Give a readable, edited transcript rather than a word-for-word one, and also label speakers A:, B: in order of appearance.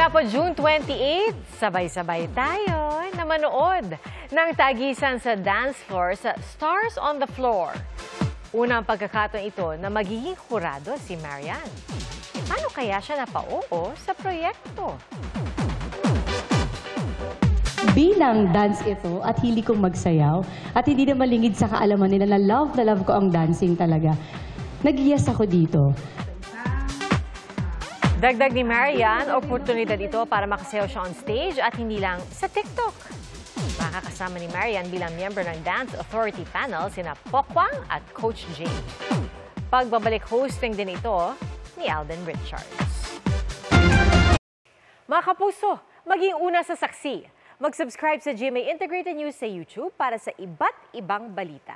A: Simula po June 28, sabay-sabay tayo na manood ng tagisan sa dance floor sa Stars on the Floor. Unang pagkakataon ito na magiging hurado si Marian. Paano kaya siya napao sa proyekto?
B: Bilang dance ito at hilig kong magsayaw at hindi na malingid sa kaalaman nila na love ko ang dancing talaga, nag-yes ako dito.
A: Dagdag ni Marian, oportunidad ito para makasayaw siya on stage at hindi lang sa TikTok. Makakasama ni Marian bilang miyembro ng Dance Authority panel sina Pokwang at Coach Jay. Pagbabalik hosting din ito ni Alden Richards. Mga kapuso, maging una sa saksi. Mag-subscribe sa GMA Integrated News sa YouTube para sa iba't ibang balita.